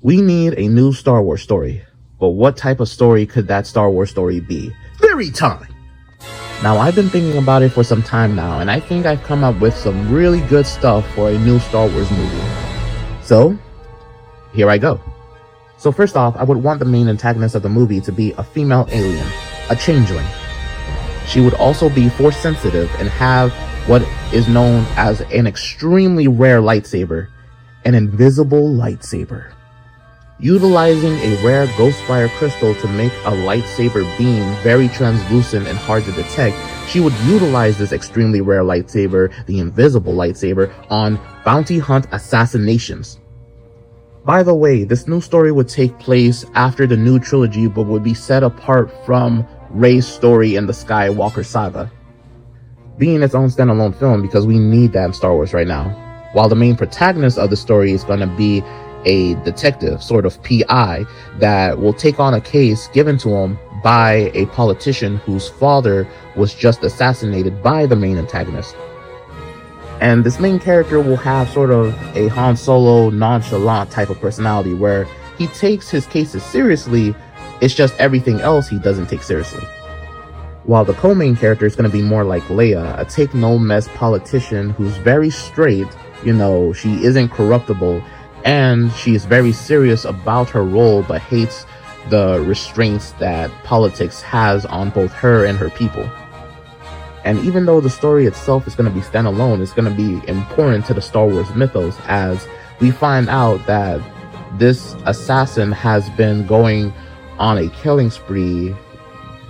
We need a new Star Wars story. But what type of story could that Star Wars story be? Theory time! Now, I've been thinking about it for some time now, and I think I've come up with some really good stuff for a new Star Wars movie. So, here I go. So first off, I would want the main antagonist of the movie to be a female alien, a changeling. She would also be force sensitive and have what is known as an extremely rare lightsaber, an invisible lightsaber. Utilizing a rare Ghostfire crystal to make a lightsaber beam very translucent and hard to detect, she would utilize this extremely rare lightsaber, the invisible lightsaber, on bounty hunt assassinations. By the way, this new story would take place after the new trilogy but would be set apart from Rey's story in the Skywalker saga, being its own standalone film because we need that in Star Wars right now. While the main protagonist of the story is going to be a detective, sort of PI, that will take on a case given to him by a politician whose father was just assassinated by the main antagonist. And this main character will have sort of a Han Solo nonchalant type of personality where he takes his cases seriously, it's just everything else he doesn't take seriously. While the co-main character is going to be more like Leia, a take-no-mess politician who's very straight, she isn't corruptible, and she is very serious about her role but hates the restraints that politics has on both her and her people. And even though the story itself is going to be standalone, it's going to be important to the Star Wars mythos as we find out that this assassin has been going on a killing spree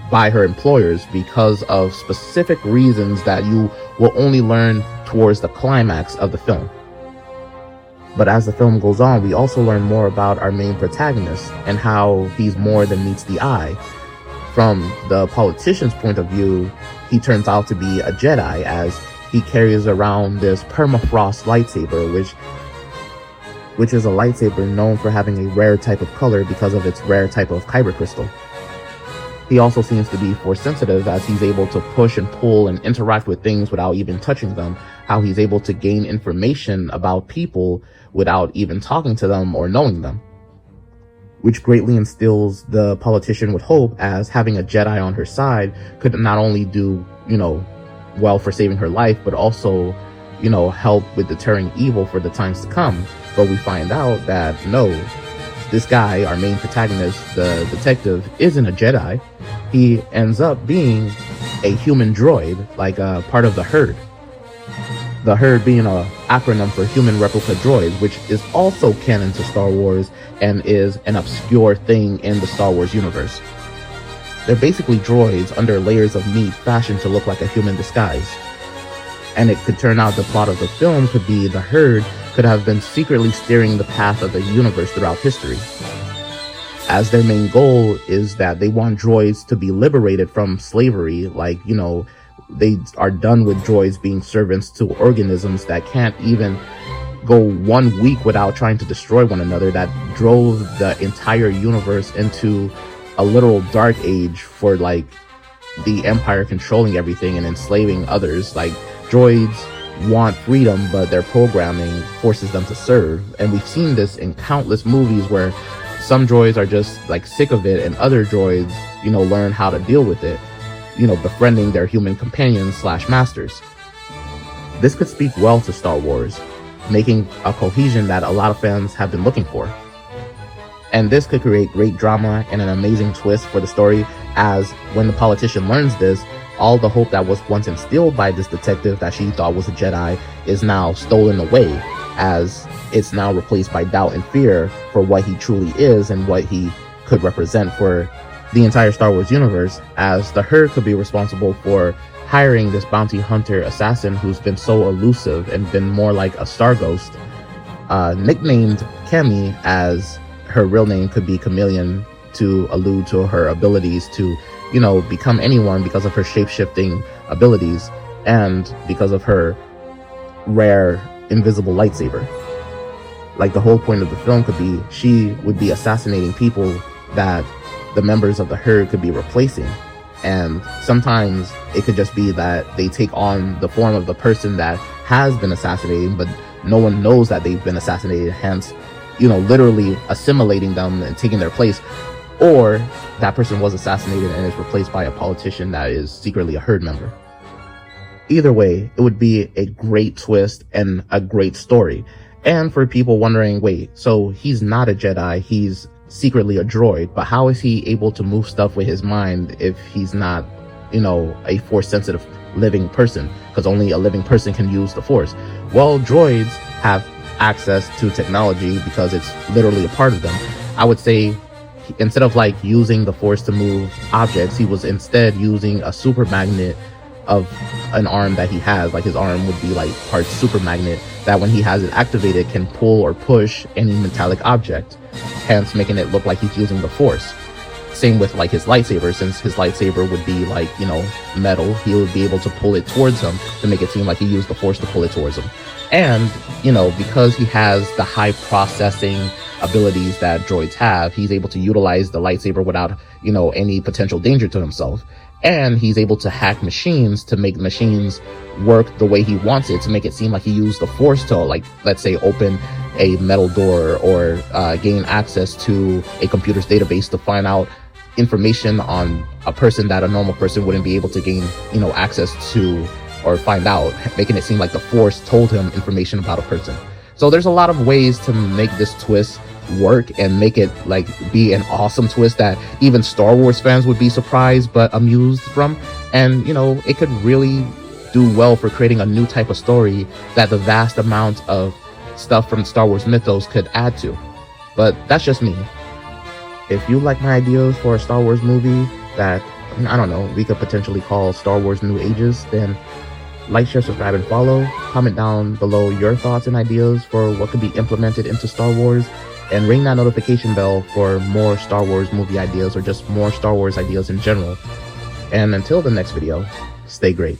by her employers because of specific reasons that you will only learn towards the climax of the film. But as the film goes on, we also learn more about our main protagonist and how he's more than meets the eye. From the politician's point of view, he turns out to be a Jedi as he carries around this permafrost lightsaber, which is a lightsaber known for having a rare type of color because of its rare type of kyber crystal. He also seems to be force sensitive as he's able to push and pull and interact with things without even touching them, how he's able to gain information about people without even talking to them or knowing them, which greatly instills the politician with hope as having a Jedi on her side could not only do, well for saving her life, but also, help with deterring evil for the times to come. But we find out that no, this guy, our main protagonist, the detective, isn't a Jedi. He ends up being a human droid, like a part of the Herd. The Herd being an acronym for Human Replica Droid, which is also canon to Star Wars and is an obscure thing in the Star Wars universe. They're basically droids under layers of meat fashioned to look like a human disguise. And it could turn out the plot of the film could be the Herd could have been secretly steering the path of the universe throughout history, as their main goal is that they want droids to be liberated from slavery, they are done with droids being servants to organisms that can't even go 1 week without trying to destroy one another, that drove the entire universe into a literal dark age for the Empire controlling everything and enslaving others. Droids want freedom, but their programming forces them to serve. And we've seen this in countless movies where some droids are just sick of it and other droids, learn how to deal with it, befriending their human companions / masters. This could speak well to Star Wars, making a cohesion that a lot of fans have been looking for. And this could create great drama and an amazing twist for the story, as when the politician learns this, all the hope that was once instilled by this detective that she thought was a Jedi is now stolen away, as it's now replaced by doubt and fear for what he truly is and what he could represent for the entire Star Wars universe, as the Herd could be responsible for hiring this bounty hunter assassin who's been so elusive and been more like a star ghost, nicknamed Kemi, as her real name could be Chameleon to allude to her abilities to become anyone because of her shape-shifting abilities and because of her rare invisible lightsaber. The whole point of the film could be she would be assassinating people that the members of the Herd could be replacing. And sometimes it could just be that they take on the form of the person that has been assassinated, but no one knows that they've been assassinated, hence literally assimilating them and taking their place, or that person was assassinated and is replaced by a politician that is secretly a herd member. Either way, it would be a great twist and a great story. And for people wondering, wait, so he's not a Jedi, he's secretly a droid, but how is he able to move stuff with his mind if he's not, a Force-sensitive living person? Because only a living person can use the Force. Well, droids have access to technology because it's literally a part of them. I would say instead of like using the Force to move objects, he was instead using a super magnet of an arm that he has. Like his arm would be like part super magnet that when he has it activated can pull or push any metallic object, hence making it look like he's using the Force. Same with like his lightsaber, since his lightsaber would be like, metal, he would be able to pull it towards him to make it seem like he used the Force to pull it towards him. And, because he has the high processing abilities that droids have, he's able to utilize the lightsaber without, any potential danger to himself. And he's able to hack machines to make machines work the way he wants it, to make it seem like he used the Force to, like, let's say, open a metal door or gain access to a computer's database to find out information on a person that a normal person wouldn't be able to gain, access to or find out, making it seem like the Force told him information about a person. So there's a lot of ways to make this twist work and make it like be an awesome twist that even Star Wars fans would be surprised but amused from. And it could really do well for creating a new type of story that the vast amount of stuff from Star Wars mythos could add to. But that's just me. If you like my ideas for a Star Wars movie that, I don't know, we could potentially call Star Wars New Ages, then like, share, subscribe, and follow. Comment down below your thoughts and ideas for what could be implemented into Star Wars, and ring that notification bell for more Star Wars movie ideas or just more Star Wars ideas in general. And until the next video, stay great.